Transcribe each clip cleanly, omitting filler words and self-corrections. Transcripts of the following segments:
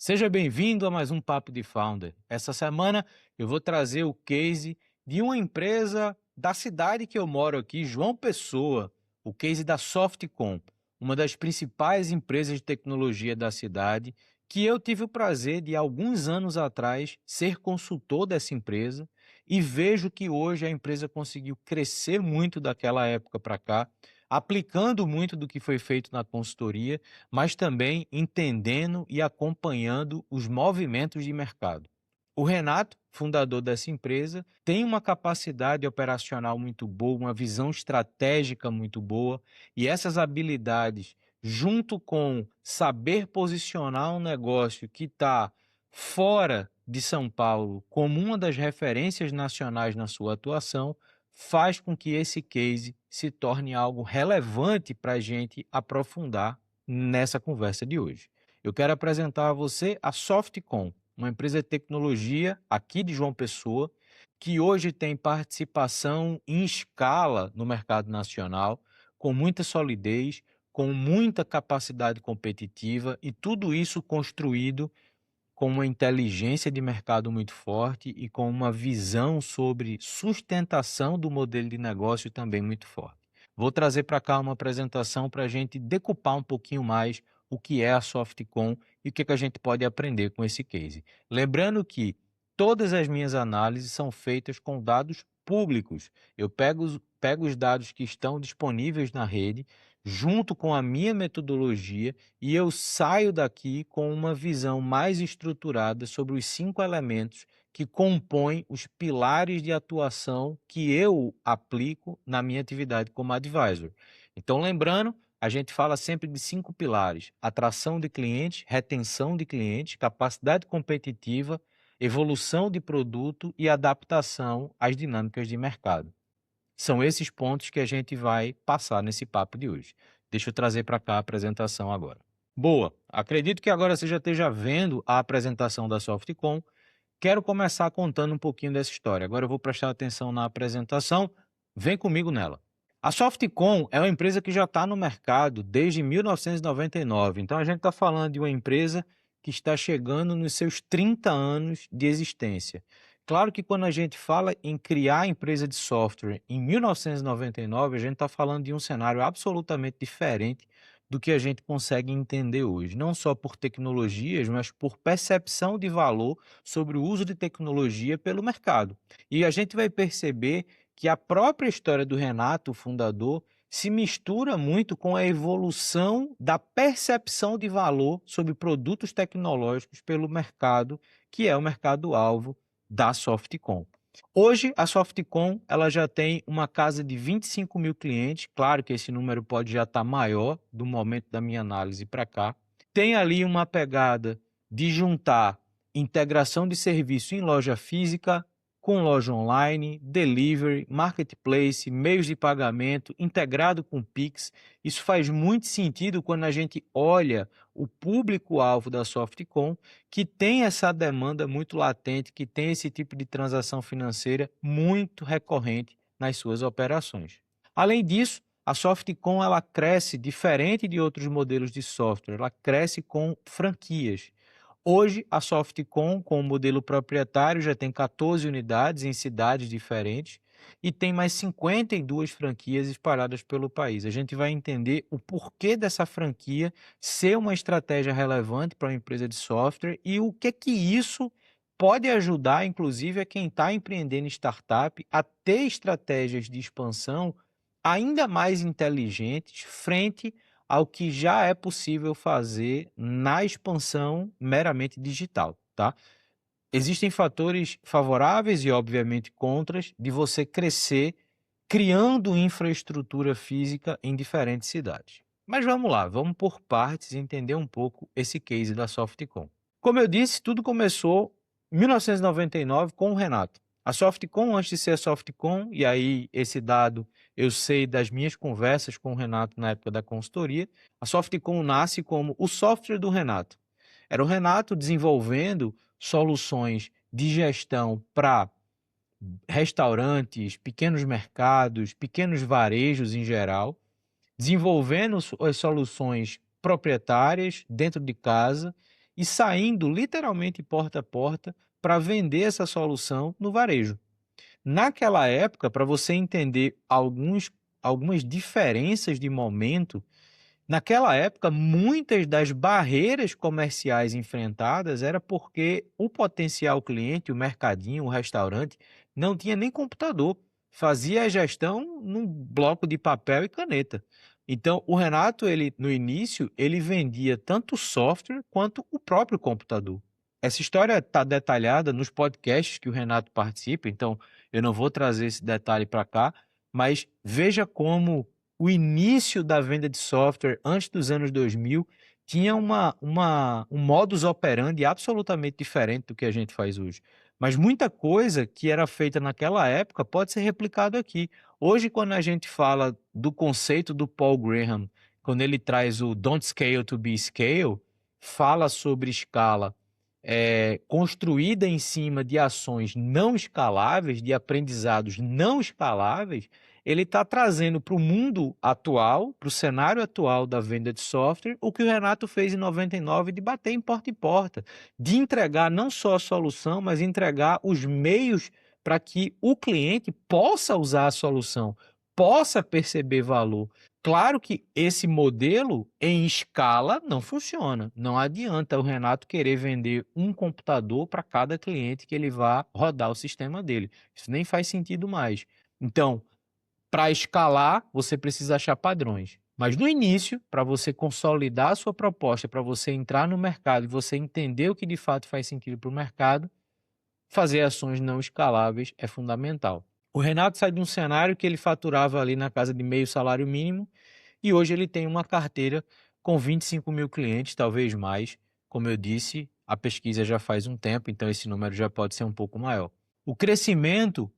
Seja bem-vindo a mais um Papo de Founder. Essa semana eu vou trazer o case de uma empresa da cidade que eu moro aqui, João Pessoa, o case da Softcom, uma das principais empresas de tecnologia da cidade, que eu tive o prazer de, alguns anos atrás, ser consultor dessa empresa e vejo que hoje a empresa conseguiu crescer muito daquela época para cá, aplicando muito do que foi feito na consultoria, mas também entendendo e acompanhando os movimentos de mercado. O Renato, fundador dessa empresa, tem uma capacidade operacional muito boa, uma visão estratégica muito boa, e essas habilidades, junto com saber posicionar um negócio que está fora de São Paulo como uma das referências nacionais na sua atuação, faz com que esse case se torne algo relevante para a gente aprofundar nessa conversa de hoje. Eu quero apresentar a você a Softcom, uma empresa de tecnologia aqui de João Pessoa, que hoje tem participação em escala no mercado nacional, com muita solidez, com muita capacidade competitiva e tudo isso construído com uma inteligência de mercado muito forte e com uma visão sobre sustentação do modelo de negócio também muito forte. Vou trazer para cá uma apresentação para a gente decupar um pouquinho mais o que é a Softcom e o que a gente pode aprender com esse case. Lembrando que todas as minhas análises são feitas com dados públicos. Eu pego os dados que estão disponíveis na rede, junto com a minha metodologia, e eu saio daqui com uma visão mais estruturada sobre os 5 elementos que compõem os pilares de atuação que eu aplico na minha atividade como advisor. Então, lembrando, a gente fala sempre de 5 pilares: atração de clientes, retenção de clientes, capacidade competitiva, evolução de produto e adaptação às dinâmicas de mercado. São esses pontos que a gente vai passar nesse papo de hoje. Deixa eu trazer para cá a apresentação agora. Boa, acredito que agora você já esteja vendo a apresentação da Softcom. Quero começar contando um pouquinho dessa história. Agora eu vou prestar atenção na apresentação. Vem comigo nela. A Softcom é uma empresa que já está no mercado desde 1999. Então a gente está falando de uma empresa que está chegando nos seus 30 anos de existência. Claro que quando a gente fala em criar empresa de software em 1999, a gente está falando de um cenário absolutamente diferente do que a gente consegue entender hoje. Não só por tecnologias, mas por percepção de valor sobre o uso de tecnologia pelo mercado. E a gente vai perceber que a própria história do Renato, o fundador, se mistura muito com a evolução da percepção de valor sobre produtos tecnológicos pelo mercado, que é o mercado-alvo da Softcom. Hoje, a Softcom ela já tem uma casa de 25 mil clientes. Claro que esse número pode já estar maior do momento da minha análise para cá. Tem ali uma pegada de juntar integração de serviço em loja física, com loja online, delivery, marketplace, meios de pagamento, integrado com Pix. Isso faz muito sentido quando a gente olha o público-alvo da Softcom, que tem essa demanda muito latente, que tem esse tipo de transação financeira muito recorrente nas suas operações. Além disso, a Softcom ela cresce diferente de outros modelos de software, ela cresce com franquias. Hoje, a Softcom, com o modelo proprietário, já tem 14 unidades em cidades diferentes e tem mais 52 franquias espalhadas pelo país. A gente vai entender o porquê dessa franquia ser uma estratégia relevante para uma empresa de software e o que isso pode ajudar, inclusive, a quem está empreendendo startup a ter estratégias de expansão ainda mais inteligentes frente ao que já é possível fazer na expansão meramente digital, tá? Existem fatores favoráveis e, obviamente, contras de você crescer criando infraestrutura física em diferentes cidades. Mas vamos lá, vamos por partes e entender um pouco esse case da Softcom. Como eu disse, tudo começou em 1999 com o Renato. A Softcom, antes de ser a Softcom, e aí esse dado eu sei das minhas conversas com o Renato na época da consultoria, a Softcom nasce como o software do Renato. Era o Renato desenvolvendo soluções de gestão para restaurantes, pequenos mercados, pequenos varejos em geral, desenvolvendo as soluções proprietárias dentro de casa e saindo literalmente porta a porta para vender essa solução no varejo. Naquela época, para você entender algumas diferenças de momento, naquela época, muitas das barreiras comerciais enfrentadas era porque o potencial cliente, o mercadinho, o restaurante, não tinha nem computador, fazia a gestão num bloco de papel e caneta. Então, o Renato, ele no início, ele vendia tanto o software quanto o próprio computador. Essa história está detalhada nos podcasts que o Renato participa, então eu não vou trazer esse detalhe para cá, mas veja como o início da venda de software antes dos anos 2000 tinha um modus operandi absolutamente diferente do que a gente faz hoje. Mas muita coisa que era feita naquela época pode ser replicado aqui. Hoje, quando a gente fala do conceito do Paul Graham, quando ele traz o Don't Scale to Be Scale, fala sobre escala construída em cima de ações não escaláveis, de aprendizados não escaláveis, ele está trazendo para o mundo atual, para o cenário atual da venda de software, o que o Renato fez em 99 de bater em porta, de entregar não só a solução, mas entregar os meios para que o cliente possa usar a solução, possa perceber valor. Claro que esse modelo em escala não funciona. Não adianta o Renato querer vender um computador para cada cliente que ele vá rodar o sistema dele. Isso nem faz sentido mais. Então, para escalar, você precisa achar padrões. Mas no início, para você consolidar a sua proposta, para você entrar no mercado e você entender o que de fato faz sentido para o mercado, fazer ações não escaláveis é fundamental. O Renato sai de um cenário que ele faturava ali na casa de meio salário mínimo e hoje ele tem uma carteira com 25 mil clientes, talvez mais. Como eu disse, a pesquisa já faz um tempo, então esse número já pode ser um pouco maior. O crescimento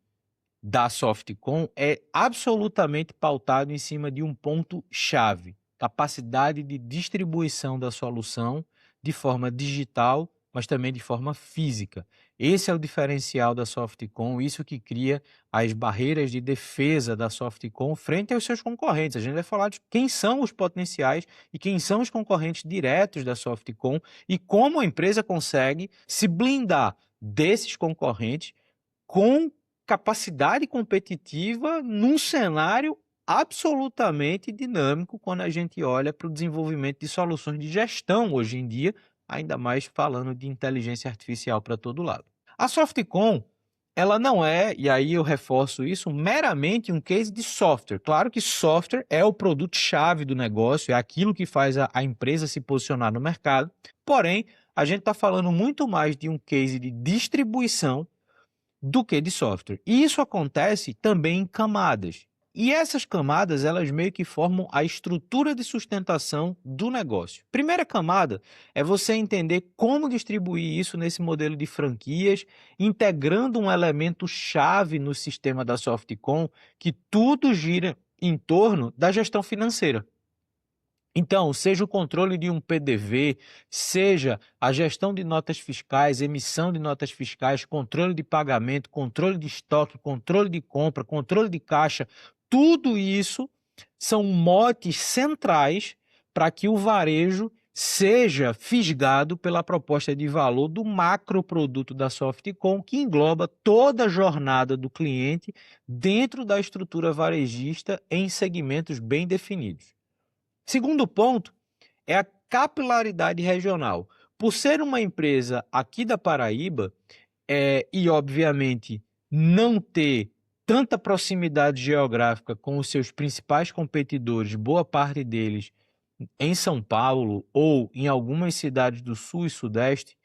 da Softcom é absolutamente pautado em cima de um ponto-chave: capacidade de distribuição da solução de forma digital, mas também de forma física. Esse é o diferencial da Softcom, isso que cria as barreiras de defesa da Softcom frente aos seus concorrentes. A gente vai falar de quem são os potenciais e quem são os concorrentes diretos da Softcom e como a empresa consegue se blindar desses concorrentes com capacidade competitiva num cenário absolutamente dinâmico quando a gente olha para o desenvolvimento de soluções de gestão hoje em dia, ainda mais falando de inteligência artificial para todo lado. A Softcom, ela não é, e aí eu reforço isso, meramente um case de software. Claro que software é o produto-chave do negócio, é aquilo que faz a empresa se posicionar no mercado, porém, a gente está falando muito mais de um case de distribuição do que de software. E isso acontece também em camadas. E essas camadas, elas meio que formam a estrutura de sustentação do negócio. Primeira camada é você entender como distribuir isso nesse modelo de franquias, integrando um elemento chave no sistema da Softcom, que tudo gira em torno da gestão financeira. Então, seja o controle de um PDV, seja a gestão de notas fiscais, emissão de notas fiscais, controle de pagamento, controle de estoque, controle de compra, controle de caixa, tudo isso são motes centrais para que o varejo seja fisgado pela proposta de valor do macroproduto da Softcom, que engloba toda a jornada do cliente dentro da estrutura varejista em segmentos bem definidos. Segundo ponto é a capilaridade regional. Por ser uma empresa aqui da Paraíba, e obviamente não ter tanta proximidade geográfica com os seus principais competidores, boa parte deles em São Paulo ou em algumas cidades do Sul e Sudeste,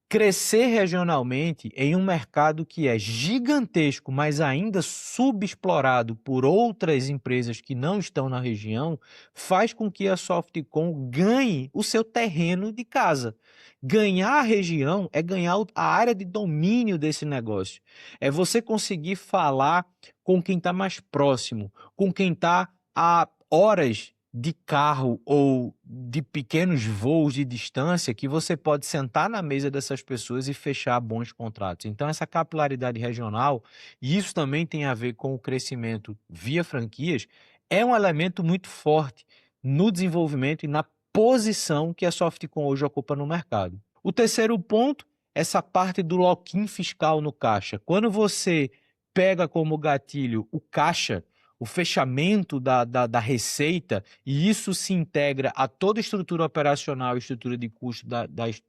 crescer regionalmente em um mercado que é gigantesco, mas ainda subexplorado por outras empresas que não estão na região, faz com que a Softcom ganhe o seu terreno de casa. Ganhar a região é ganhar a área de domínio desse negócio. É você conseguir falar com quem está mais próximo, com quem está a horas de carro ou de pequenos voos de distância que você pode sentar na mesa dessas pessoas e fechar bons contratos. Então, essa capilaridade regional, e isso também tem a ver com o crescimento via franquias, é um elemento muito forte no desenvolvimento e na posição que a Softcom hoje ocupa no mercado. O terceiro ponto, essa parte do lock-in fiscal no caixa. Quando você pega como gatilho o caixa, o fechamento da receita, e isso se integra a toda a estrutura operacional e estrutura de custo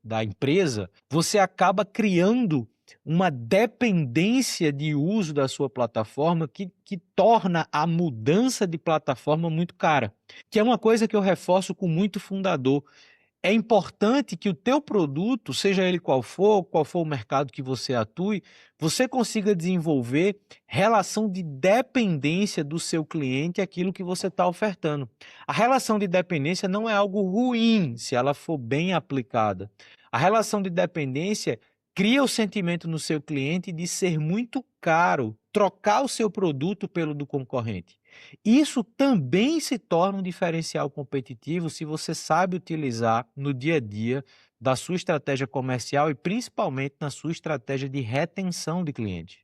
da empresa, você acaba criando uma dependência de uso da sua plataforma que torna a mudança de plataforma muito cara, que é uma coisa que eu reforço com muito fundador. É importante que o teu produto, seja ele qual for o mercado que você atue, você consiga desenvolver relação de dependência do seu cliente àquilo que você está ofertando. A relação de dependência não é algo ruim se ela for bem aplicada. A relação de dependência cria o sentimento no seu cliente de ser muito caro trocar o seu produto pelo do concorrente. Isso também se torna um diferencial competitivo se você sabe utilizar no dia a dia da sua estratégia comercial e principalmente na sua estratégia de retenção de clientes.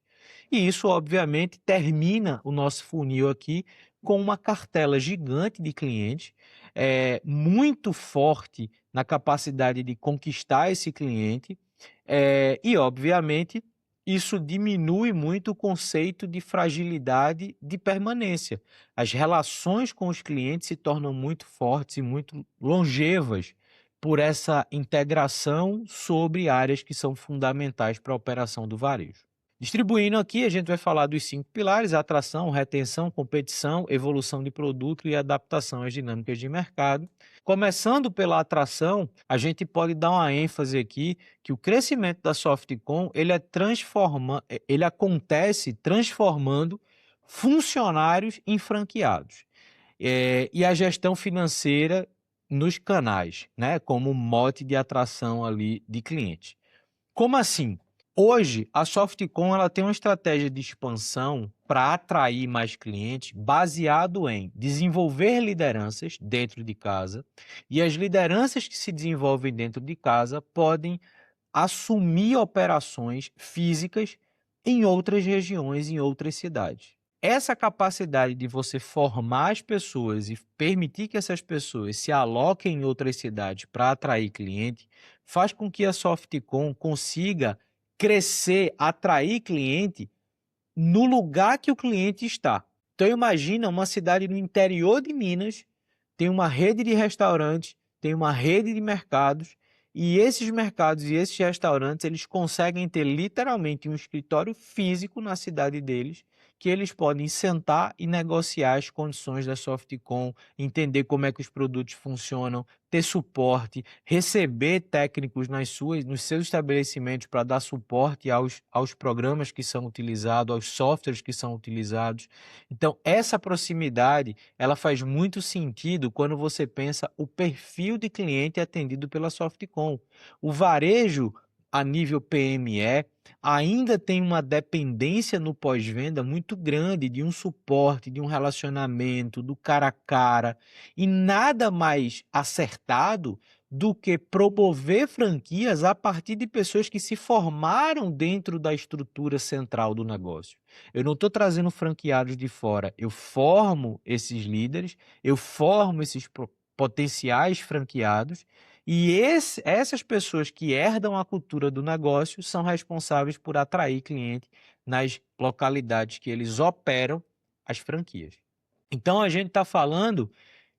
E isso, obviamente, termina o nosso funil aqui com uma cartela gigante de clientes, muito forte na capacidade de conquistar esse cliente, e, obviamente, isso diminui muito o conceito de fragilidade de permanência. As relações com os clientes se tornam muito fortes e muito longevas por essa integração sobre áreas que são fundamentais para a operação do varejo. Distribuindo aqui, a gente vai falar dos 5 pilares: atração, retenção, competição, evolução de produto e adaptação às dinâmicas de mercado. Começando pela atração, a gente pode dar uma ênfase aqui que o crescimento da Softcom, ele acontece transformando funcionários em franqueados. E a gestão financeira nos canais, né, como mote de atração ali de clientes. Como assim? Hoje, a Softcom ela tem uma estratégia de expansão para atrair mais clientes baseado em desenvolver lideranças dentro de casa, e as lideranças que se desenvolvem dentro de casa podem assumir operações físicas em outras regiões, em outras cidades. Essa capacidade de você formar as pessoas e permitir que essas pessoas se aloquem em outras cidades para atrair cliente, faz com que a Softcom consiga crescer, atrair cliente no lugar que o cliente está. Então imagina uma cidade no interior de Minas, tem uma rede de restaurantes, tem uma rede de mercados, e esses mercados e esses restaurantes, eles conseguem ter literalmente um escritório físico na cidade deles, que eles podem sentar e negociar as condições da Softcom, entender como é que os produtos funcionam, ter suporte, receber técnicos nos seus estabelecimentos para dar suporte aos programas que são utilizados, aos softwares que são utilizados. Então, essa proximidade, ela faz muito sentido quando você pensa o perfil de cliente atendido pela Softcom. O varejo, a nível PME, ainda tem uma dependência no pós-venda muito grande de um suporte, de um relacionamento, do cara a cara, e nada mais acertado do que promover franquias a partir de pessoas que se formaram dentro da estrutura central do negócio. Eu não estou trazendo franqueados de fora, eu formo esses líderes, eu formo esses potenciais franqueados, e essas pessoas que herdam a cultura do negócio são responsáveis por atrair cliente nas localidades que eles operam as franquias. Então a gente está falando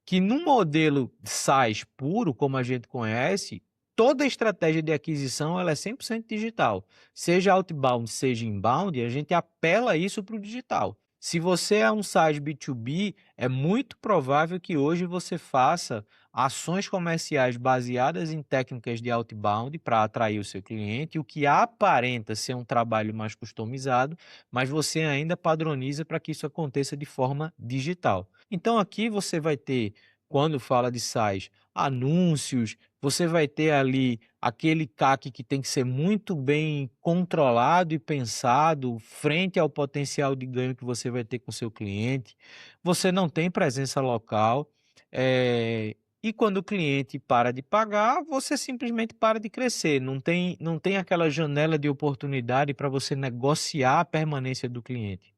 que num modelo SaaS puro, como a gente conhece, toda a estratégia de aquisição ela é 100% digital. Seja outbound, seja inbound, a gente apela isso para o digital. Se você é um SaaS B2B, é muito provável que hoje você faça ações comerciais baseadas em técnicas de outbound para atrair o seu cliente, o que aparenta ser um trabalho mais customizado, mas você ainda padroniza para que isso aconteça de forma digital. Então aqui você vai ter, quando fala de SaaS, anúncios, você vai ter ali aquele CAC que tem que ser muito bem controlado e pensado frente ao potencial de ganho que você vai ter com o seu cliente. Você não tem presença local, e quando o cliente para de pagar, você simplesmente para de crescer. Não tem aquela janela de oportunidade para você negociar a permanência do cliente.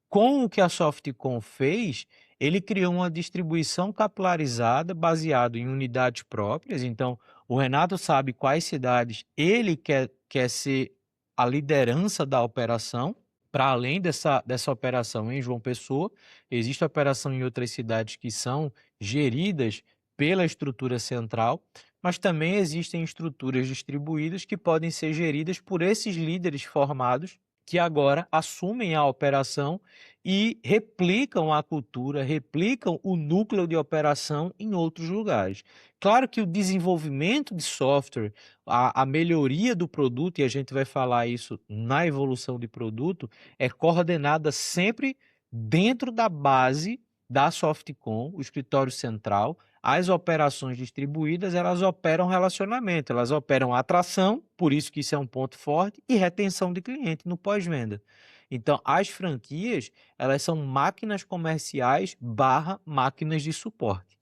Com o que a Softcom fez, Ele criou uma distribuição capilarizada baseado em unidades próprias. Então, o Renato sabe quais cidades ele quer ser a liderança da operação. Para além dessa operação em João Pessoa, existe operação em outras cidades que são geridas pela estrutura central, mas também existem estruturas distribuídas que podem ser geridas por esses líderes formados que agora assumem a operação e replicam a cultura, replicam o núcleo de operação em outros lugares. Claro que o desenvolvimento de software, a melhoria do produto, e a gente vai falar isso na evolução de produto, é coordenada sempre dentro da base da Softcom, o escritório central. As operações distribuídas, elas operam relacionamento, elas operam atração, por isso que isso é um ponto forte, e retenção de cliente no pós-venda. Então, as franquias, elas são máquinas comerciais barra máquinas de suporte.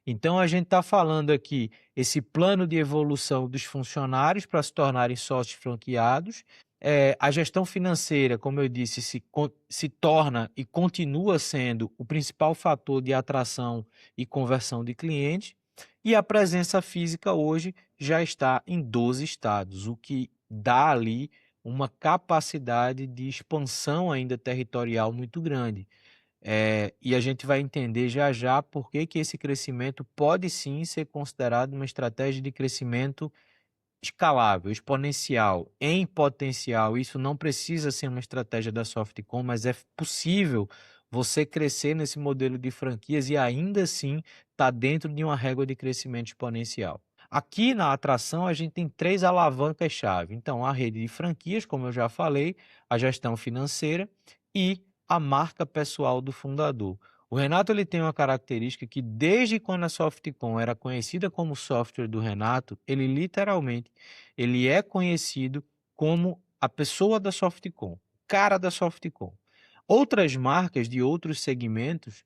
Então, a gente está falando aqui esse plano de evolução dos funcionários para se tornarem sócios franqueados. A gestão financeira, como eu disse, se torna e continua sendo o principal fator de atração e conversão de clientes. E a presença física hoje já está em 12 estados, o que dá ali uma capacidade de expansão ainda territorial muito grande. E a gente vai entender já já por que que esse crescimento pode sim ser considerado uma estratégia de crescimento escalável, exponencial, em potencial. Isso não precisa ser uma estratégia da Softcom, mas é possível você crescer nesse modelo de franquias e ainda assim estar dentro de uma régua de crescimento exponencial. Aqui na atração a gente tem 3 alavancas-chave. Então, a rede de franquias, como eu já falei, a gestão financeira e a marca pessoal do fundador. O Renato ele tem uma característica que desde quando a Softcom era conhecida como software do Renato, ele literalmente ele é conhecido como a pessoa da Softcom, cara da Softcom. Outras marcas de outros segmentos,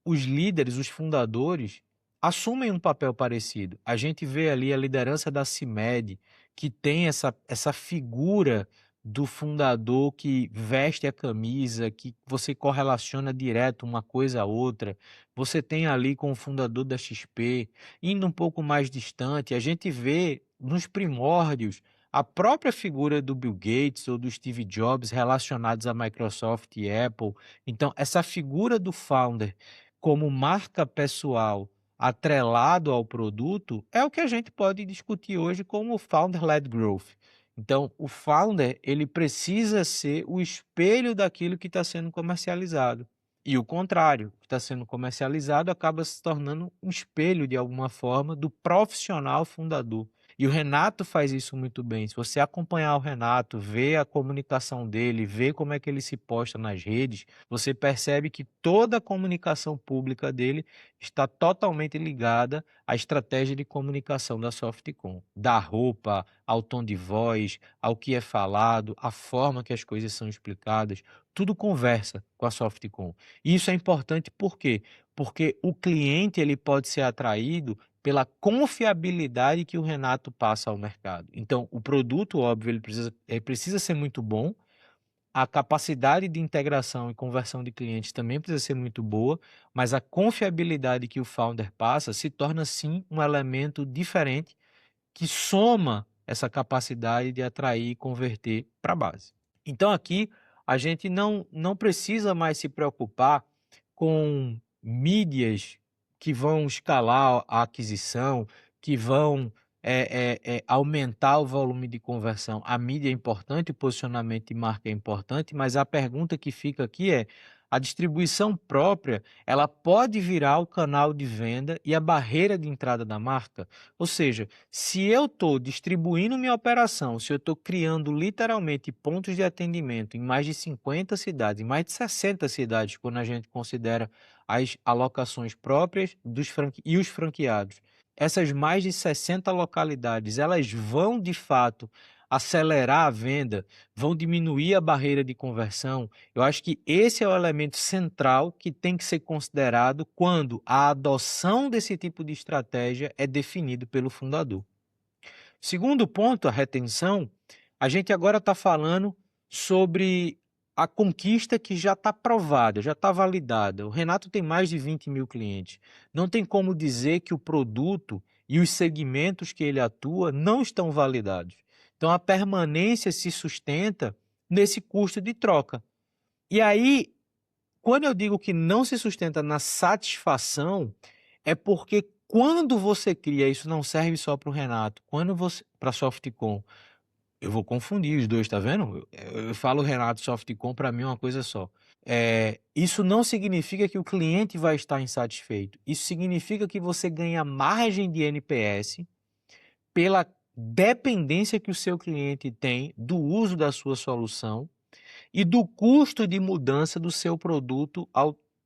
os líderes, os fundadores, assumem um papel parecido. A gente vê ali a liderança da CIMED, que tem essa figura do fundador que veste a camisa, que você correlaciona direto uma coisa a outra. Você tem ali com o fundador da XP, indo um pouco mais distante, a gente vê nos primórdios a própria figura do Bill Gates ou do Steve Jobs relacionados a Microsoft e Apple. Então, essa figura do founder como marca pessoal atrelado ao produto é o que a gente pode discutir hoje como founder-led growth. Então, o founder ele precisa ser o espelho daquilo que está sendo comercializado. E o contrário, o que está sendo comercializado acaba se tornando um espelho, de alguma forma, do profissional fundador. E o Renato faz isso muito bem. Se você acompanhar o Renato, ver a comunicação dele, ver como é que ele se posta nas redes, você percebe que toda a comunicação pública dele está totalmente ligada à estratégia de comunicação da Softcom, da roupa, ao tom de voz, ao que é falado, a forma que as coisas são explicadas, tudo conversa com a Softcom. E isso é importante por quê? Porque o cliente ele pode ser atraído pela confiabilidade que o Renato passa ao mercado. Então, o produto, óbvio, ele precisa ser muito bom, a capacidade de integração e conversão de clientes também precisa ser muito boa, mas a confiabilidade que o founder passa se torna sim um elemento diferente que soma essa capacidade de atrair e converter para a base. Então aqui a gente não precisa mais se preocupar com mídias que vão escalar a aquisição, que vão aumentar o volume de conversão. A mídia é importante, o posicionamento de marca é importante, mas a pergunta que fica aqui é: a distribuição própria, ela pode virar o canal de venda e a barreira de entrada da marca? Ou seja, se eu estou distribuindo minha operação, se eu estou criando literalmente pontos de atendimento em mais de 50 cidades, em mais de 60 cidades, quando a gente considera as alocações próprias e os franqueados, essas mais de 60 localidades, elas vão de fato acelerar a venda, vão diminuir a barreira de conversão. Eu acho que esse é o elemento central que tem que ser considerado quando a adoção desse tipo de estratégia é definido pelo fundador. Segundo ponto, a retenção, a gente agora está falando sobre a conquista que já está provada, já está validada. O Renato tem mais de 20 mil clientes. Não tem como dizer que o produto e os segmentos que ele atua não estão validados. Então, a permanência se sustenta nesse custo de troca. E aí, quando eu digo que não se sustenta na satisfação, é porque quando você cria, isso não serve só para o Renato, quando você para a Softcom, eu vou confundir os dois, tá vendo? Eu falo Renato Softcom, para mim é uma coisa só. Isso não significa que o cliente vai estar insatisfeito. Isso significa que você ganha margem de NPS pela dependência que o seu cliente tem do uso da sua solução e do custo de mudança do seu produto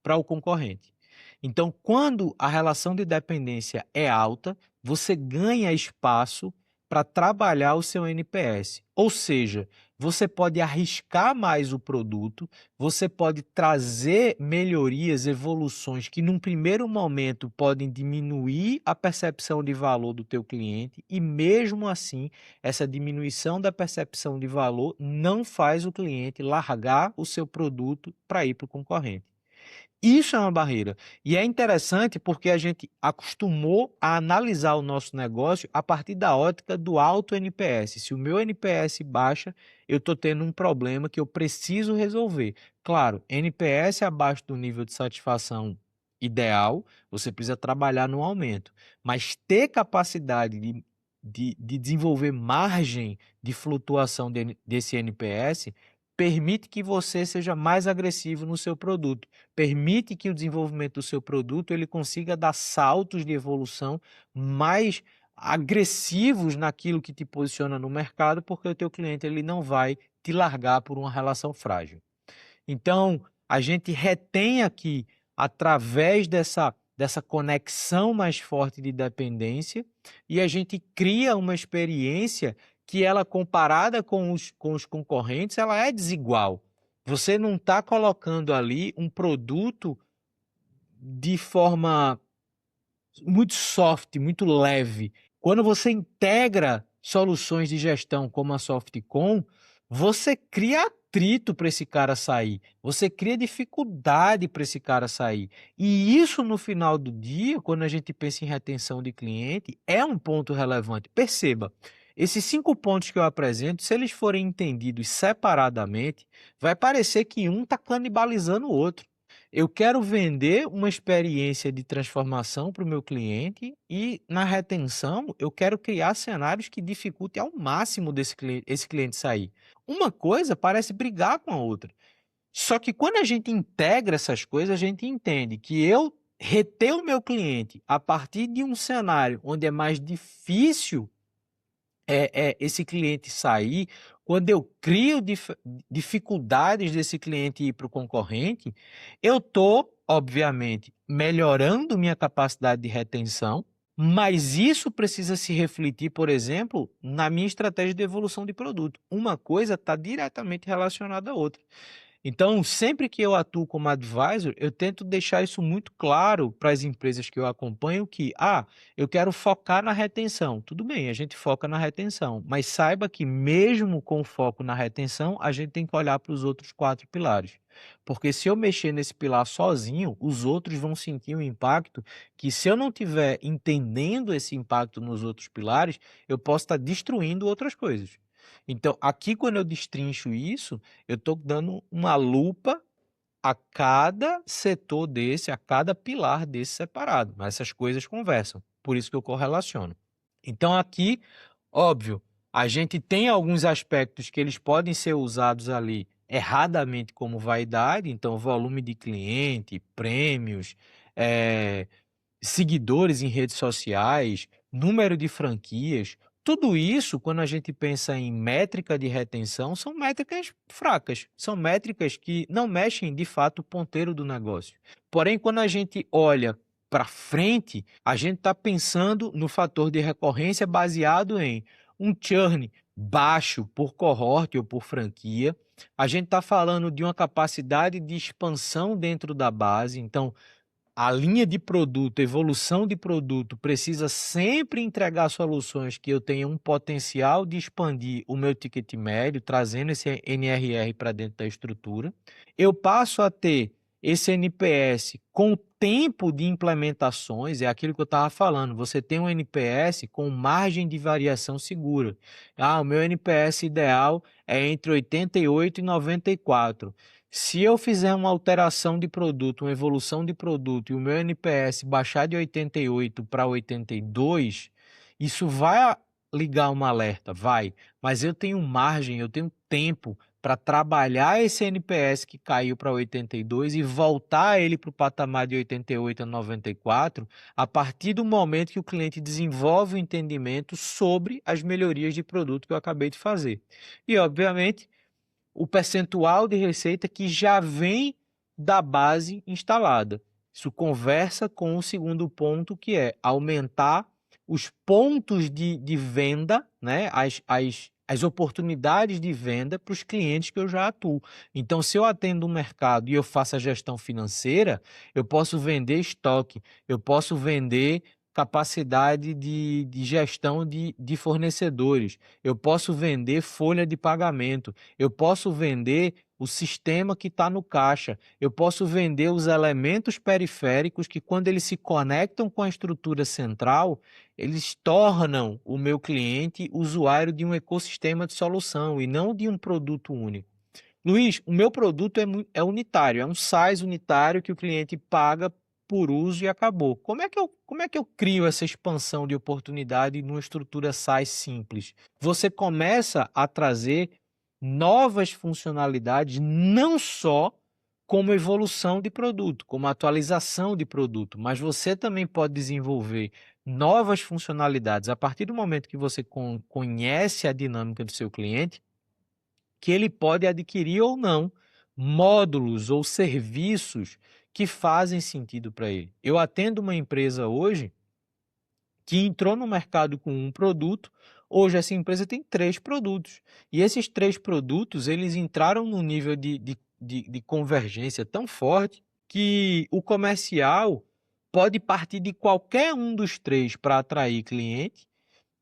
para o concorrente. Então, quando a relação de dependência é alta, você ganha espaço para trabalhar o seu NPS. Ou seja, você pode arriscar mais o produto, você pode trazer melhorias, evoluções que num primeiro momento podem diminuir a percepção de valor do teu cliente e mesmo assim, essa diminuição da percepção de valor não faz o cliente largar o seu produto para ir para o concorrente. Isso é uma barreira. E é interessante porque a gente acostumou a analisar o nosso negócio a partir da ótica do alto NPS. Se o meu NPS baixa, eu estou tendo um problema que eu preciso resolver. Claro, NPS abaixo do nível de satisfação ideal, você precisa trabalhar no aumento. Mas ter capacidade de desenvolver margem de flutuação desse NPS permite que você seja mais agressivo no seu produto, permite que o desenvolvimento do seu produto ele consiga dar saltos de evolução mais agressivos naquilo que te posiciona no mercado, porque o teu cliente ele não vai te largar por uma relação frágil. Então, a gente retém aqui, através dessa conexão mais forte de dependência, e a gente cria uma experiência que ela, comparada com os concorrentes, ela é desigual. Você não está colocando ali um produto de forma muito soft, muito leve. Quando você integra soluções de gestão como a Softcom, você cria atrito para esse cara sair, você cria dificuldade para esse cara sair. E isso, no final do dia, quando a gente pensa em retenção de cliente, é um ponto relevante. Perceba, esses 5 pontos que eu apresento, se eles forem entendidos separadamente, vai parecer que um está canibalizando o outro. Eu quero vender uma experiência de transformação para o meu cliente e, na retenção, eu quero criar cenários que dificultem ao máximo esse cliente sair. Uma coisa parece brigar com a outra. Só que quando a gente integra essas coisas, a gente entende que eu reter o meu cliente a partir de um cenário onde é mais difícil esse cliente sair, quando eu crio dificuldades desse cliente ir para o concorrente, eu estou, obviamente, melhorando minha capacidade de retenção, mas isso precisa se refletir, por exemplo, na minha estratégia de evolução de produto. Uma coisa está diretamente relacionada à outra. Então, sempre que eu atuo como advisor, eu tento deixar isso muito claro para as empresas que eu acompanho que, eu quero focar na retenção. Tudo bem, a gente foca na retenção, mas saiba que mesmo com foco na retenção, a gente tem que olhar para os outros 4 pilares. Porque se eu mexer nesse pilar sozinho, os outros vão sentir um impacto que se eu não estiver entendendo esse impacto nos outros pilares, eu posso estar destruindo outras coisas. Então, aqui quando eu destrincho isso, eu estou dando uma lupa a cada setor desse, a cada pilar desse separado. Mas essas coisas conversam, por isso que eu correlaciono. Então, aqui, óbvio, a gente tem alguns aspectos que eles podem ser usados ali erradamente como vaidade, então volume de cliente, prêmios, seguidores em redes sociais, número de franquias, tudo isso, quando a gente pensa em métrica de retenção, são métricas fracas, são métricas que não mexem de fato o ponteiro do negócio. Porém, quando a gente olha para frente, a gente está pensando no fator de recorrência baseado em um churn baixo por cohorte ou por franquia. A gente está falando de uma capacidade de expansão dentro da base, então a linha de produto, a evolução de produto precisa sempre entregar soluções que eu tenha um potencial de expandir o meu ticket médio, trazendo esse NRR para dentro da estrutura. Eu passo a ter esse NPS com tempo de implementações, é aquilo que eu estava falando, você tem um NPS com margem de variação segura. O meu NPS ideal é entre 88 e 94. Se eu fizer uma alteração de produto, uma evolução de produto, e o meu NPS baixar de 88 para 82, isso vai ligar um alerta? Vai. Mas eu tenho margem, eu tenho tempo para trabalhar esse NPS que caiu para 82 e voltar ele para o patamar de 88 a 94 a partir do momento que o cliente desenvolve o entendimento sobre as melhorias de produto que eu acabei de fazer. E, obviamente, o percentual de receita que já vem da base instalada. Isso conversa com o segundo ponto, que é aumentar os pontos de venda, né? As oportunidades de venda para os clientes que eu já atuo. Então, se eu atendo um mercado e eu faço a gestão financeira, eu posso vender estoque, eu posso vender capacidade de gestão de fornecedores, eu posso vender folha de pagamento, eu posso vender o sistema que está no caixa, eu posso vender os elementos periféricos que, quando eles se conectam com a estrutura central, eles tornam o meu cliente usuário de um ecossistema de solução e não de um produto único. Luiz, o meu produto é unitário, é um SaaS unitário que o cliente paga por uso e acabou. Como é que eu crio essa expansão de oportunidade numa estrutura SaaS simples? Você começa a trazer novas funcionalidades, não só como evolução de produto, como atualização de produto, mas você também pode desenvolver novas funcionalidades a partir do momento que você conhece a dinâmica do seu cliente, que ele pode adquirir ou não módulos ou serviços que fazem sentido para ele. Eu atendo uma empresa hoje que entrou no mercado com um produto. Hoje essa empresa tem 3 produtos. E esses 3 produtos, eles entraram num nível de convergência tão forte que o comercial pode partir de qualquer um dos 3 para atrair cliente,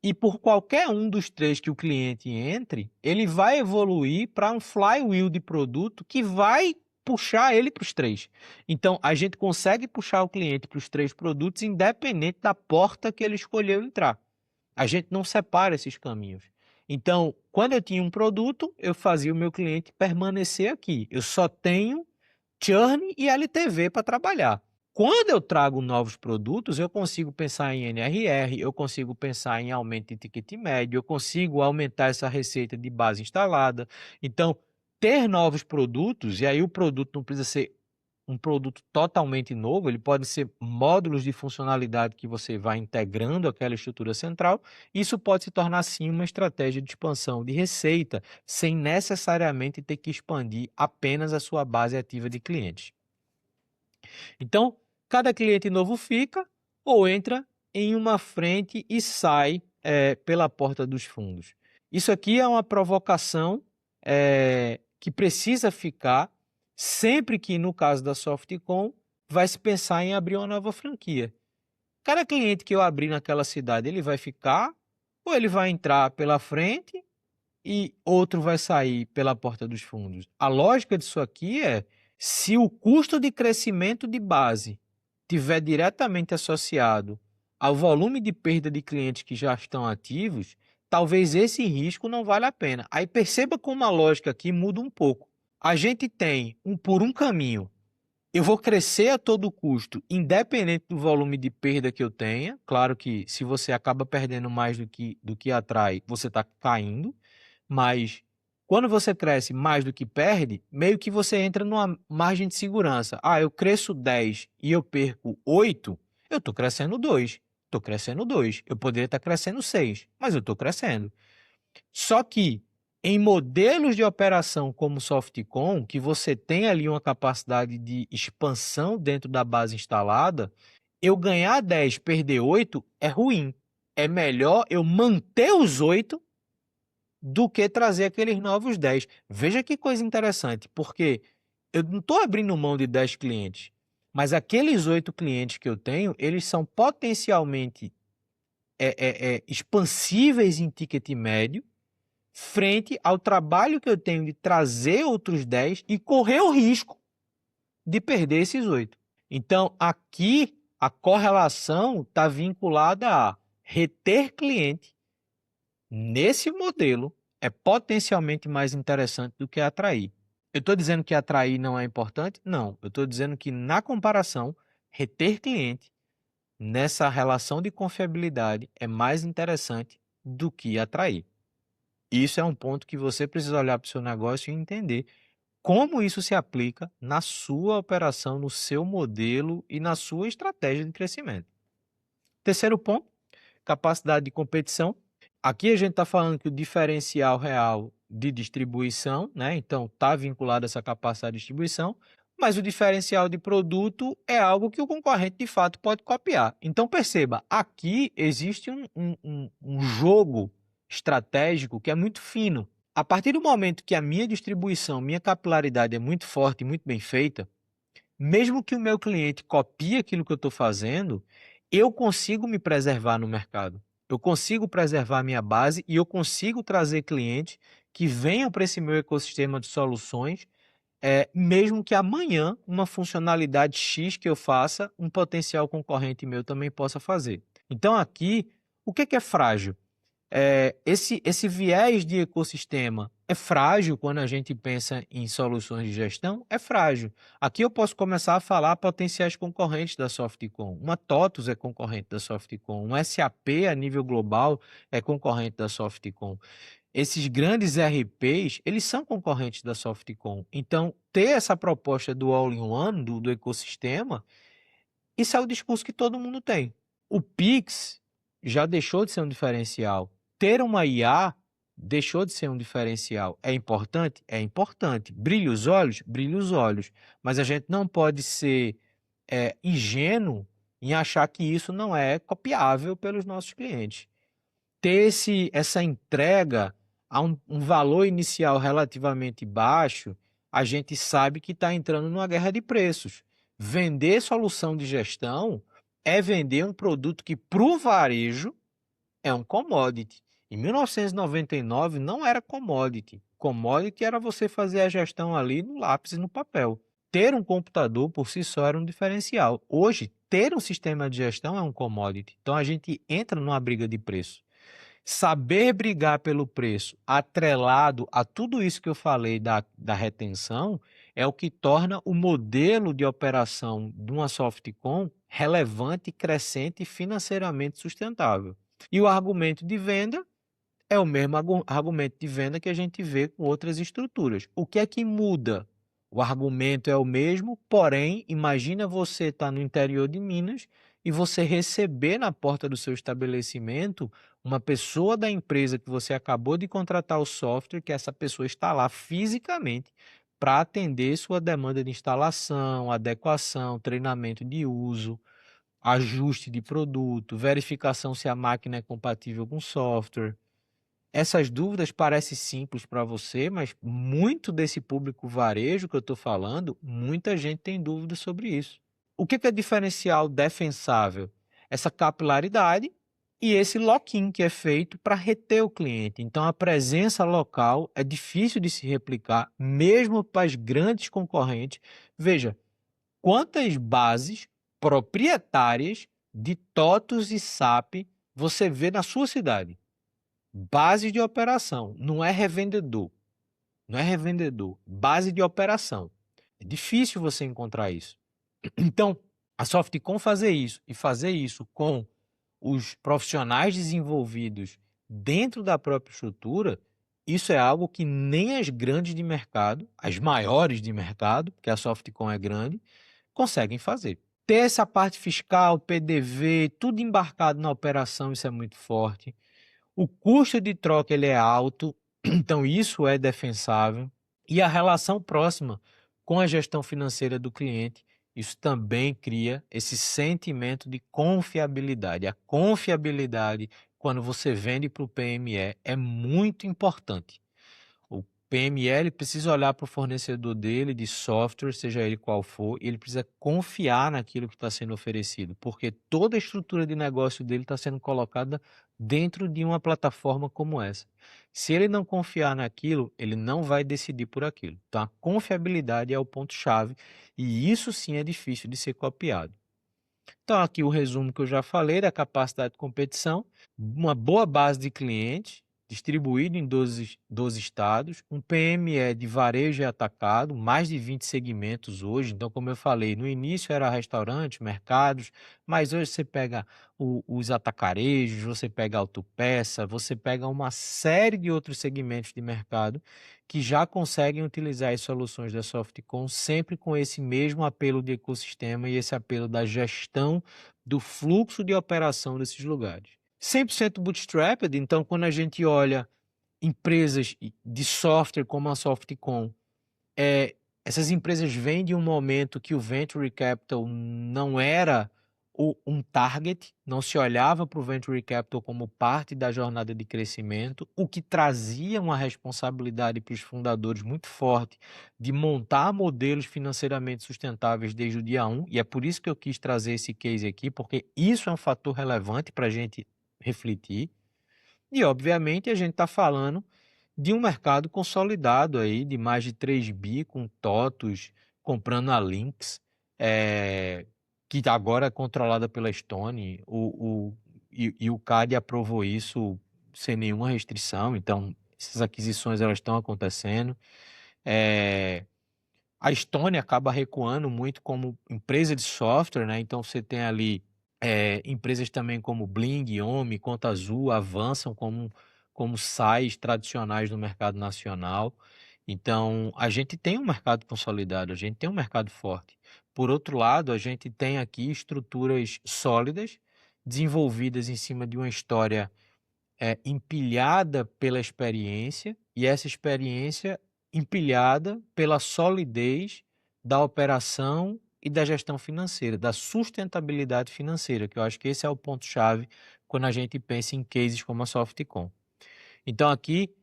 e por qualquer um dos 3 que o cliente entre, ele vai evoluir para um flywheel de produto que vai puxar ele para os 3. Então, a gente consegue puxar o cliente para os 3 produtos independente da porta que ele escolheu entrar. A gente não separa esses caminhos. Então, quando eu tinha um produto, eu fazia o meu cliente permanecer aqui. Eu só tenho churn e LTV para trabalhar. Quando eu trago novos produtos, eu consigo pensar em NRR, eu consigo pensar em aumento de ticket médio, eu consigo aumentar essa receita de base instalada. Então, ter novos produtos, e aí o produto não precisa ser um produto totalmente novo, ele pode ser módulos de funcionalidade que você vai integrando aquela estrutura central. Isso pode se tornar, sim, uma estratégia de expansão de receita, sem necessariamente ter que expandir apenas a sua base ativa de clientes. Então, cada cliente novo fica ou entra em uma frente e sai pela porta dos fundos. Isso aqui é uma provocação que precisa ficar sempre que, no caso da Softcom, vai se pensar em abrir uma nova franquia. Cada cliente que eu abrir naquela cidade, ele vai ficar ou ele vai entrar pela frente e outro vai sair pela porta dos fundos? A lógica disso aqui é: se o custo de crescimento de base tiver diretamente associado ao volume de perda de clientes que já estão ativos, talvez esse risco não valha a pena. Aí perceba como a lógica aqui muda um pouco. A gente tem por um caminho: eu vou crescer a todo custo, independente do volume de perda que eu tenha. Claro que, se você acaba perdendo mais do que atrai, você está caindo. Mas quando você cresce mais do que perde, meio que você entra numa margem de segurança. Eu cresço 10 e eu perco 8, eu estou crescendo 2. Estou crescendo 2. Eu poderia estar crescendo 6, mas eu estou crescendo. Só que em modelos de operação como o Softcom, que você tem ali uma capacidade de expansão dentro da base instalada, eu ganhar 10, perder 8 é ruim. É melhor eu manter os 8 do que trazer aqueles novos 10. Veja que coisa interessante, porque eu não estou abrindo mão de 10 clientes, Mas aqueles 8 clientes que eu tenho, eles são potencialmente expansíveis em ticket médio, frente ao trabalho que eu tenho de trazer outros 10 e correr o risco de perder esses 8. Então, aqui a correlação está vinculada a reter cliente nesse modelo é potencialmente mais interessante do que atrair. Eu estou dizendo que atrair não é importante? Não. Eu estou dizendo que, na comparação, reter cliente nessa relação de confiabilidade é mais interessante do que atrair. Isso é um ponto que você precisa olhar para o seu negócio e entender como isso se aplica na sua operação, no seu modelo e na sua estratégia de crescimento. Terceiro ponto, capacidade de competição. Aqui a gente está falando que o diferencial real de distribuição, né? Então está vinculado a essa capacidade de distribuição, mas o diferencial de produto é algo que o concorrente de fato pode copiar. Então perceba, aqui existe um jogo estratégico que é muito fino. A partir do momento que a minha distribuição, minha capilaridade é muito forte e muito bem feita, mesmo que o meu cliente copie aquilo que eu estou fazendo, eu consigo me preservar no mercado. Eu consigo preservar a minha base e eu consigo trazer clientes que venham para esse meu ecossistema de soluções, mesmo que amanhã uma funcionalidade X que eu faça, um potencial concorrente meu também possa fazer. Então aqui, o que é frágil? Esse viés de ecossistema é frágil quando a gente pensa em soluções de gestão? É frágil. Aqui eu posso começar a falar potenciais concorrentes da Softcom. Uma TOTUS é concorrente da Softcom. Um SAP a nível global é concorrente da Softcom. Esses grandes RPs, eles são concorrentes da Softcom. Então, ter essa proposta do all-in-one, do ecossistema, isso é o discurso que todo mundo tem. O Pix já deixou de ser um diferencial. Ter uma IA deixou de ser um diferencial. É importante? É importante. Brilha os olhos? Brilha os olhos. Mas a gente não pode ser ingênuo em achar que isso não é copiável pelos nossos clientes. Ter essa entrega a um valor inicial relativamente baixo, a gente sabe que está entrando numa guerra de preços. Vender solução de gestão é vender um produto que, para o varejo, é um commodity. Em 1999 não era commodity. Commodity era você fazer a gestão ali no lápis e no papel. Ter um computador por si só era um diferencial. Hoje, ter um sistema de gestão é um commodity. Então a gente entra numa briga de preço. Saber brigar pelo preço, atrelado a tudo isso que eu falei da retenção, é o que torna o modelo de operação de uma Softcom relevante, crescente e financeiramente sustentável. E o argumento de venda é o mesmo argumento de venda que a gente vê com outras estruturas. O que é que muda? O argumento é o mesmo, porém, imagina você estar no interior de Minas e você receber na porta do seu estabelecimento uma pessoa da empresa que você acabou de contratar o software, que essa pessoa está lá fisicamente para atender sua demanda de instalação, adequação, treinamento de uso, ajuste de produto, verificação se a máquina é compatível com o software. Essas dúvidas parecem simples para você, mas muito desse público varejo que eu estou falando, muita gente tem dúvidas sobre isso. O que é diferencial defensável? Essa capilaridade e esse lock-in que é feito para reter o cliente. Então, a presença local é difícil de se replicar, mesmo para as grandes concorrentes. Veja, quantas bases proprietárias de TOTUS e SAP você vê na sua cidade? Base de operação, não é revendedor. Não é revendedor, base de operação. É difícil você encontrar isso. Então, a Softcom fazer isso e fazer isso com os profissionais desenvolvidos dentro da própria estrutura, isso é algo que nem as grandes de mercado, as maiores de mercado, porque a Softcom é grande, conseguem fazer. Ter essa parte fiscal, PDV, tudo embarcado na operação, isso é muito forte. O custo de troca ele é alto, então isso é defensável. E a relação próxima com a gestão financeira do cliente, isso também cria esse sentimento de confiabilidade. A confiabilidade, quando você vende para o PME, é muito importante. O PML precisa olhar para o fornecedor dele de software, seja ele qual for, e ele precisa confiar naquilo que está sendo oferecido, porque toda a estrutura de negócio dele está sendo colocada dentro de uma plataforma como essa. Se ele não confiar naquilo, ele não vai decidir por aquilo. Então, a confiabilidade é o ponto-chave, e isso sim é difícil de ser copiado. Então, aqui o resumo que eu já falei da capacidade de competição, uma boa base de clientes, distribuído em 12 estados, um PME de varejo e atacado, mais de 20 segmentos hoje. Então, como eu falei, no início era restaurante, mercados, mas hoje você pega os atacarejos, você pega autopeça, você pega uma série de outros segmentos de mercado que já conseguem utilizar as soluções da Softcom sempre com esse mesmo apelo de ecossistema e esse apelo da gestão do fluxo de operação desses lugares. 100% bootstrapped, então quando a gente olha empresas de software como a Softcom, essas empresas vêm de um momento que o Venture Capital não era um target, não se olhava para o Venture Capital como parte da jornada de crescimento, o que trazia uma responsabilidade para os fundadores muito forte de montar modelos financeiramente sustentáveis desde o dia 1, e é por isso que eu quis trazer esse case aqui, porque isso é um fator relevante para a gente refletir. E, obviamente, a gente está falando de um mercado consolidado aí, de mais de 3 bi, com TOTVS comprando a Lynx, que agora é controlada pela Stone, e o CAD aprovou isso sem nenhuma restrição, então essas aquisições elas estão acontecendo. A Stone acaba recuando muito como empresa de software, né? Então você tem ali empresas também como Bling, Omi, Conta Azul avançam como SaaS tradicionais no mercado nacional. Então, a gente tem um mercado consolidado, a gente tem um mercado forte. Por outro lado, a gente tem aqui estruturas sólidas, desenvolvidas em cima de uma história empilhada pela experiência, e essa experiência empilhada pela solidez da operação e da gestão financeira, da sustentabilidade financeira, que eu acho que esse é o ponto-chave quando a gente pensa em cases como a Softcom. Então, aqui,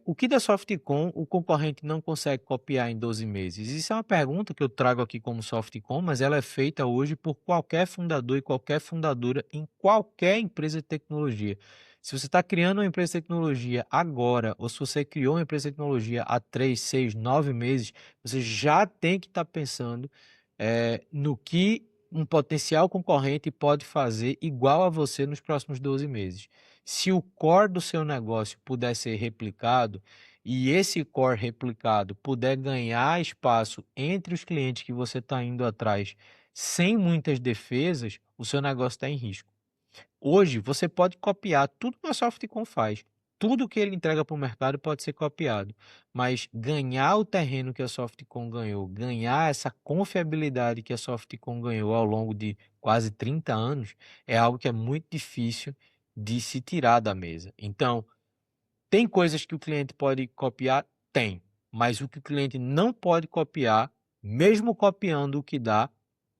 o que da Softcom o concorrente não consegue copiar em 12 meses? Isso é uma pergunta que eu trago aqui como Softcom, mas ela é feita hoje por qualquer fundador e qualquer fundadora em qualquer empresa de tecnologia. Se você está criando uma empresa de tecnologia agora, ou se você criou uma empresa de tecnologia há 3, 6, 9 meses, você já tem que estar pensando no que um potencial concorrente pode fazer igual a você nos próximos 12 meses. Se o core do seu negócio puder ser replicado e esse core replicado puder ganhar espaço entre os clientes que você está indo atrás sem muitas defesas, o seu negócio está em risco. Hoje, você pode copiar tudo que a Softcom faz. Tudo que ele entrega para o mercado pode ser copiado. Mas ganhar o terreno que a Softcom ganhou, ganhar essa confiabilidade que a Softcom ganhou ao longo de quase 30 anos, é algo que é muito difícil de se tirar da mesa. Então, tem coisas que o cliente pode copiar? Tem. Mas o que o cliente não pode copiar, mesmo copiando o que dá,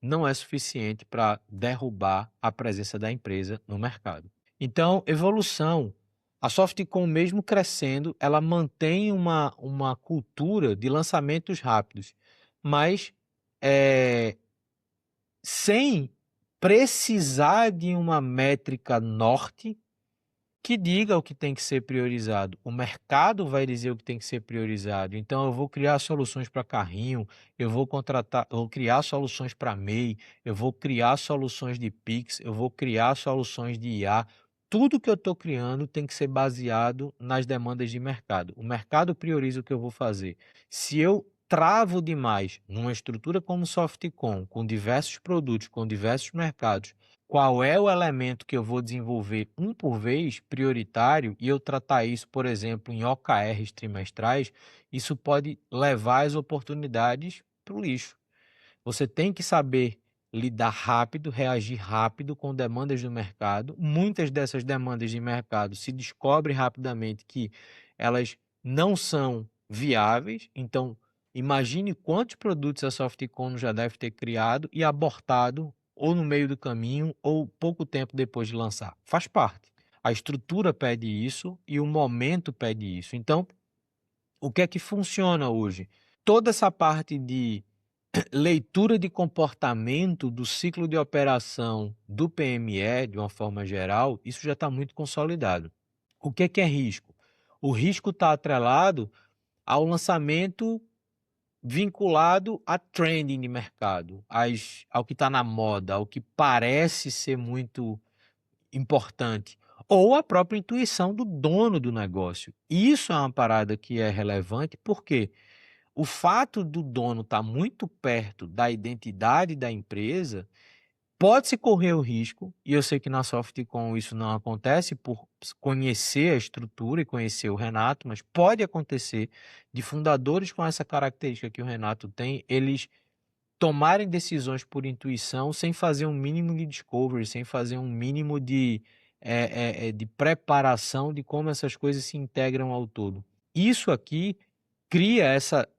não é suficiente para derrubar a presença da empresa no mercado. Então, evolução. A Softcom, mesmo crescendo, ela mantém uma cultura de lançamentos rápidos, mas sem precisar de uma métrica norte que diga o que tem que ser priorizado. O mercado vai dizer o que tem que ser priorizado. Então, eu vou criar soluções para carrinho, eu vou criar soluções para MEI, eu vou criar soluções de Pix, eu vou criar soluções de IA. Tudo que eu estou criando tem que ser baseado nas demandas de mercado. O mercado prioriza o que eu vou fazer. Se eu travo demais numa estrutura como Softcom, com diversos produtos, com diversos mercados, qual é o elemento que eu vou desenvolver um por vez, prioritário, e eu tratar isso, por exemplo, em OKRs trimestrais, isso pode levar as oportunidades para o lixo. Você tem que saber lidar rápido, reagir rápido com demandas do mercado. Muitas dessas demandas de mercado se descobre rapidamente que elas não são viáveis, então imagine quantos produtos a Softcom já deve ter criado e abortado ou no meio do caminho ou pouco tempo depois de lançar. Faz parte. A estrutura pede isso e o momento pede isso. Então, O que é que funciona hoje? Toda essa parte de leitura de comportamento do ciclo de operação do PME, de uma forma geral, isso já está muito consolidado. O que é risco? O risco está atrelado ao lançamento vinculado a trending de mercado, ao que está na moda, ao que parece ser muito importante, ou a própria intuição do dono do negócio. Isso é uma parada que é relevante porque o fato do dono estar muito perto da identidade da empresa pode-se correr o risco, e eu sei que na Softcom isso não acontece por conhecer a estrutura e conhecer o Renato, mas pode acontecer de fundadores com essa característica que o Renato tem, eles tomarem decisões por intuição sem fazer um mínimo de discovery, sem fazer um mínimo de preparação de como essas coisas se integram ao todo. Isso aqui cria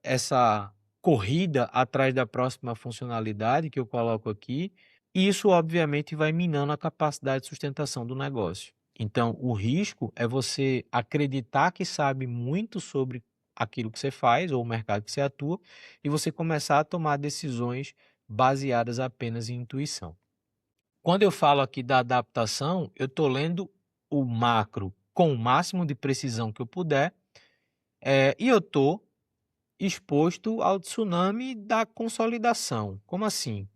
essa corrida atrás da próxima funcionalidade que eu coloco aqui, e isso obviamente vai minando a capacidade de sustentação do negócio. Então, o risco é você acreditar que sabe muito sobre aquilo que você faz ou o mercado que você atua e você começar a tomar decisões baseadas apenas em intuição. Quando eu falo aqui da adaptação, eu estou lendo o macro com o máximo de precisão que eu puder, e eu estou exposto ao tsunami da consolidação. Como assim?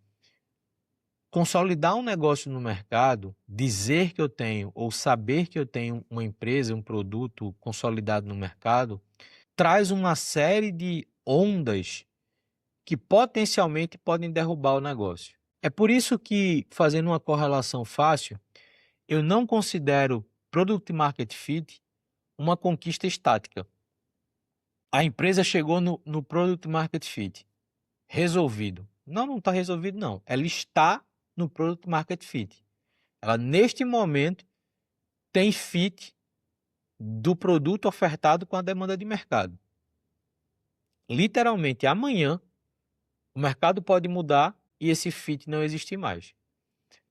Consolidar um negócio no mercado, dizer que eu tenho ou saber que eu tenho uma empresa, um produto consolidado no mercado, traz uma série de ondas que potencialmente podem derrubar o negócio. É por isso que, fazendo uma correlação fácil, eu não considero Product Market Fit uma conquista estática. A empresa chegou no Product Market Fit, resolvido. Não está resolvido não. Ela está no Product Market Fit. Ela, neste momento, tem fit do produto ofertado com a demanda de mercado. Literalmente, amanhã, o mercado pode mudar e esse fit não existir mais.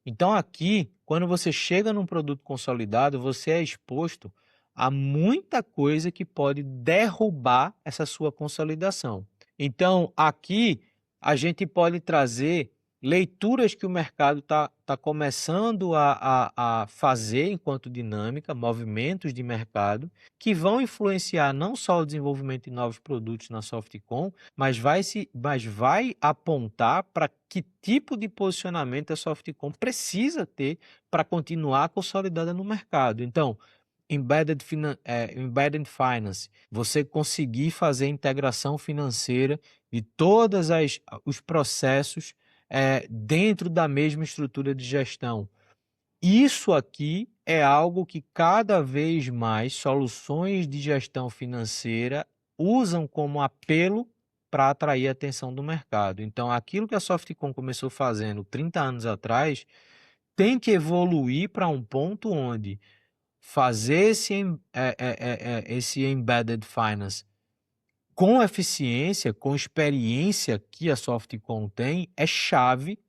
Então, aqui, quando você chega num produto consolidado, você é exposto a muita coisa que pode derrubar essa sua consolidação. Então, aqui, a gente pode trazer leituras que o mercado tá começando a fazer enquanto dinâmica, movimentos de mercado, que vão influenciar não só o desenvolvimento de novos produtos na Softcom, mas vai apontar para que tipo de posicionamento a Softcom precisa ter para continuar consolidada no mercado. Então, Embedded Finance, você conseguir fazer a integração financeira de todos os processos dentro da mesma estrutura de gestão. Isso aqui é algo que cada vez mais soluções de gestão financeira usam como apelo para atrair a atenção do mercado. Então, aquilo que a Softcom começou fazendo 30 anos atrás tem que evoluir para um ponto onde fazer esse embedded finance com eficiência, com experiência que a Softcom tem, é chave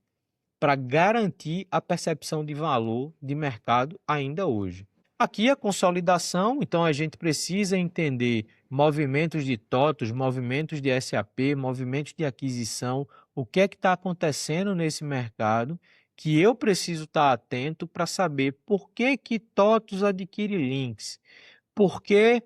para garantir a percepção de valor de mercado ainda hoje. Aqui a consolidação, então a gente precisa entender movimentos de TOTOS, movimentos de SAP, movimentos de aquisição, o que é que está acontecendo nesse mercado, que eu preciso estar atento para saber por que que TOTOS adquire Lynx, por que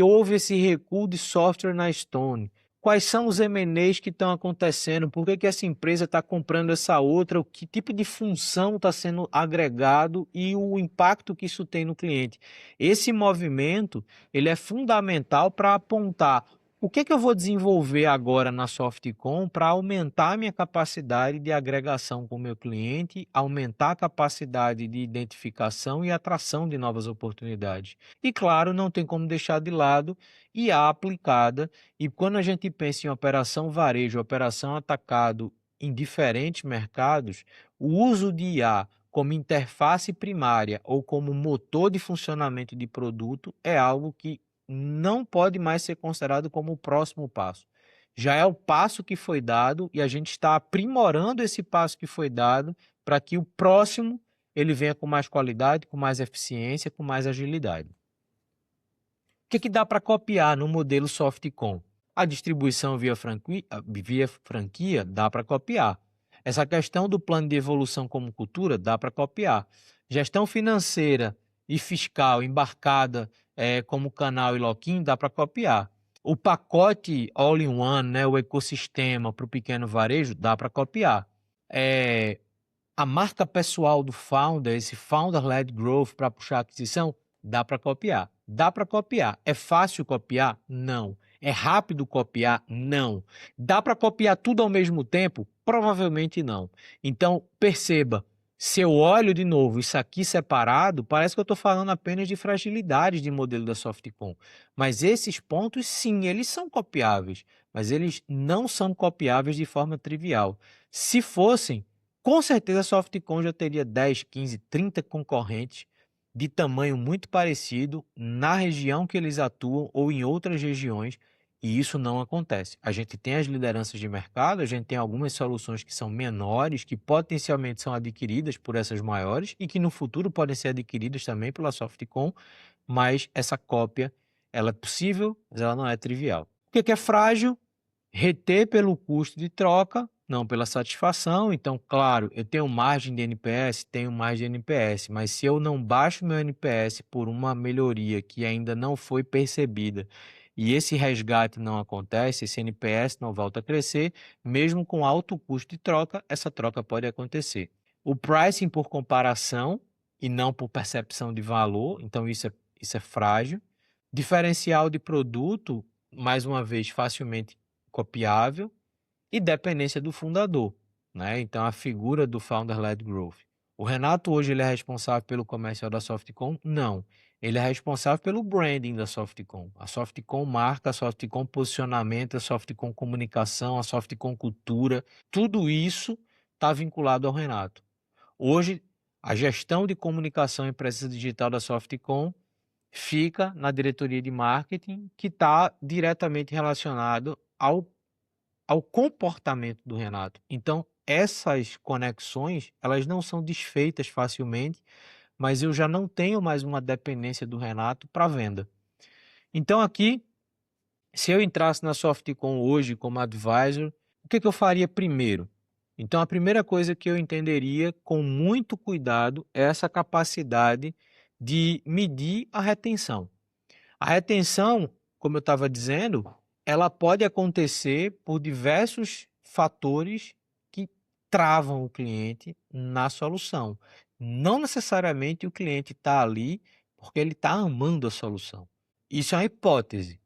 houve esse recuo de software na Stone, quais são os M&As que estão acontecendo, por que essa empresa está comprando essa outra, o que tipo de função está sendo agregado e o impacto que isso tem no cliente. Esse movimento ele é fundamental para apontar o que eu vou desenvolver agora na Softcom para aumentar a minha capacidade de agregação com o meu cliente, aumentar a capacidade de identificação e atração de novas oportunidades. E claro, não tem como deixar de lado IA aplicada, e quando a gente pensa em operação varejo, operação atacado em diferentes mercados, o uso de IA como interface primária ou como motor de funcionamento de produto é algo que não pode mais ser considerado como o próximo passo. Já é o passo que foi dado e a gente está aprimorando esse passo que foi dado para que o próximo ele venha com mais qualidade, com mais eficiência, com mais agilidade. O que dá para copiar no modelo Softcom? A distribuição via franquia dá para copiar. Essa questão do plano de evolução como cultura dá para copiar. Gestão financeira e fiscal embarcada como canal e lock-in dá para copiar. O pacote all-in-one, né, o ecossistema para o pequeno varejo, dá para copiar. A marca pessoal do founder, esse founder-led growth para puxar aquisição, dá para copiar. Dá para copiar. É fácil copiar? Não. É rápido copiar? Não. Dá para copiar tudo ao mesmo tempo? Provavelmente não. Então, perceba, se eu olho de novo isso aqui separado, parece que eu estou falando apenas de fragilidades de modelo da Softcom. Mas esses pontos, sim, eles são copiáveis, mas eles não são copiáveis de forma trivial. Se fossem, com certeza a Softcom já teria 10, 15, 30 concorrentes de tamanho muito parecido na região que eles atuam ou em outras regiões, e isso não acontece. A gente tem as lideranças de mercado, a gente tem algumas soluções que são menores, que potencialmente são adquiridas por essas maiores e que no futuro podem ser adquiridas também pela Softcom, mas essa cópia ela é possível, mas ela não é trivial. O que é frágil? Reter pelo custo de troca, não pela satisfação. Então, claro, eu tenho margem de NPS, tenho margem de NPS, mas se eu não baixo meu NPS por uma melhoria que ainda não foi percebida e esse resgate não acontece, esse NPS não volta a crescer, mesmo com alto custo de troca, essa troca pode acontecer. O pricing por comparação e não por percepção de valor, então isso é frágil. Diferencial de produto, mais uma vez, facilmente copiável, e dependência do fundador, né? Então, a figura do Founder-led Growth. O Renato hoje ele é responsável pelo comercial da Softcom? Não. Ele é responsável pelo branding da Softcom. A Softcom marca, a Softcom posicionamento, a Softcom comunicação, a Softcom cultura, tudo isso está vinculado ao Renato. Hoje, a gestão de comunicação e presença digital da Softcom fica na diretoria de marketing, que está diretamente relacionado ao comportamento do Renato. Então, essas conexões, elas não são desfeitas facilmente, mas eu já não tenho mais uma dependência do Renato para venda. Então, aqui, se eu entrasse na Softcom hoje como advisor, o que eu faria primeiro? Então, a primeira coisa que eu entenderia com muito cuidado é essa capacidade de medir a retenção. A retenção, como eu estava dizendo, ela pode acontecer por diversos fatores que travam o cliente na solução. Não necessariamente o cliente está ali porque ele está amando a solução. Isso é uma hipótese.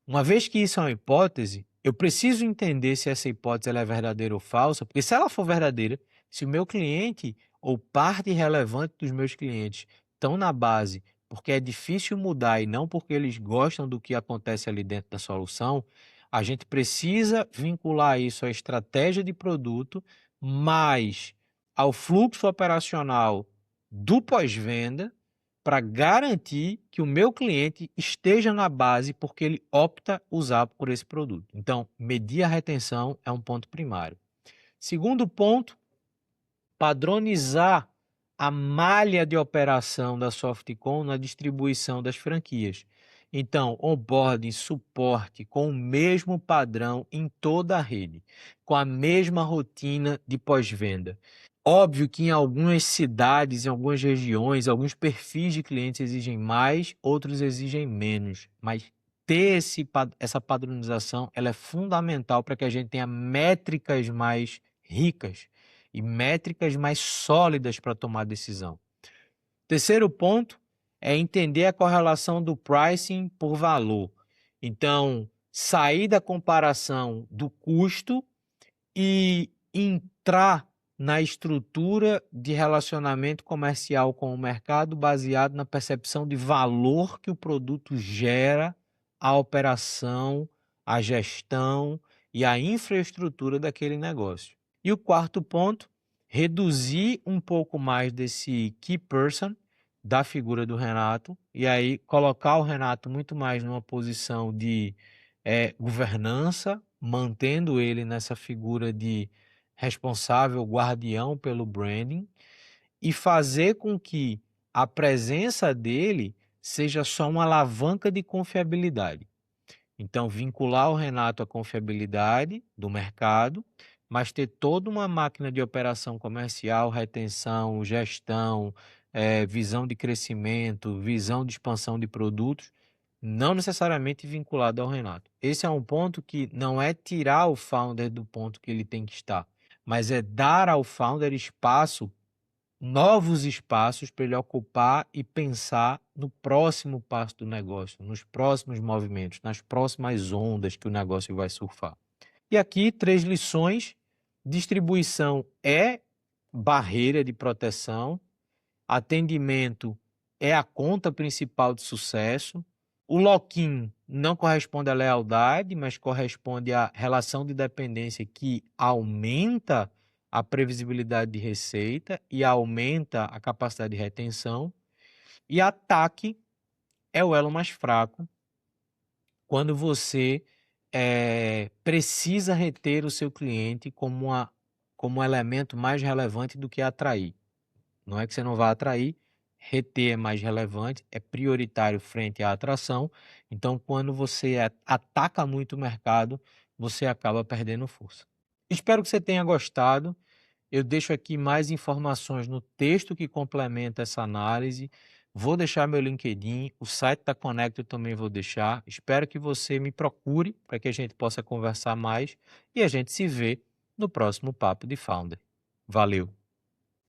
Uma vez que isso é uma hipótese, eu preciso entender se essa hipótese ela é verdadeira ou falsa, porque se ela for verdadeira, se o meu cliente ou parte relevante dos meus clientes estão na base porque é difícil mudar e não porque eles gostam do que acontece ali dentro da solução, a gente precisa vincular isso à estratégia de produto, mais ao fluxo operacional do pós-venda, para garantir que o meu cliente esteja na base porque ele opta usar por esse produto. Então, medir a retenção é um ponto primário. Segundo ponto, padronizar a malha de operação da Softcom na distribuição das franquias. Então, onboarding, suporte com o mesmo padrão em toda a rede, com a mesma rotina de pós-venda. Óbvio que em algumas cidades, em algumas regiões, alguns perfis de clientes exigem mais, outros exigem menos, mas ter essa padronização ela é fundamental para que a gente tenha métricas mais ricas e métricas mais sólidas para tomar decisão. Terceiro ponto é entender a correlação do pricing por valor. Então, sair da comparação do custo e entrar na estrutura de relacionamento comercial com o mercado baseado na percepção de valor que o produto gera à operação, à gestão e à infraestrutura daquele negócio. E o quarto ponto, reduzir um pouco mais desse key person da figura do Renato e aí colocar o Renato muito mais numa posição de governança, mantendo ele nessa figura de responsável, guardião pelo branding e fazer com que a presença dele seja só uma alavanca de confiabilidade. Então, vincular o Renato à confiabilidade do mercado, mas ter toda uma máquina de operação comercial, retenção, gestão, visão de crescimento, visão de expansão de produtos, não necessariamente vinculado ao Renato. Esse é um ponto que não é tirar o founder do ponto que ele tem que estar, mas é dar ao founder espaço, novos espaços para ele ocupar e pensar no próximo passo do negócio, nos próximos movimentos, nas próximas ondas que o negócio vai surfar. E aqui, 3 lições. Distribuição é barreira de proteção, atendimento é a conta principal de sucesso, o lock-in não corresponde à lealdade, mas corresponde à relação de dependência que aumenta a previsibilidade de receita e aumenta a capacidade de retenção. E ataque é o elo mais fraco quando você precisa reter o seu cliente como um elemento mais relevante do que atrair. Não é que você não vai atrair, reter é mais relevante, é prioritário frente à atração. Então, quando você ataca muito o mercado, você acaba perdendo força. Espero que você tenha gostado. Eu deixo aqui mais informações no texto que complementa essa análise. Vou deixar meu LinkedIn, o site da Conecto eu também vou deixar. Espero que você me procure para que a gente possa conversar mais e a gente se vê no próximo Papo de Founder. Valeu!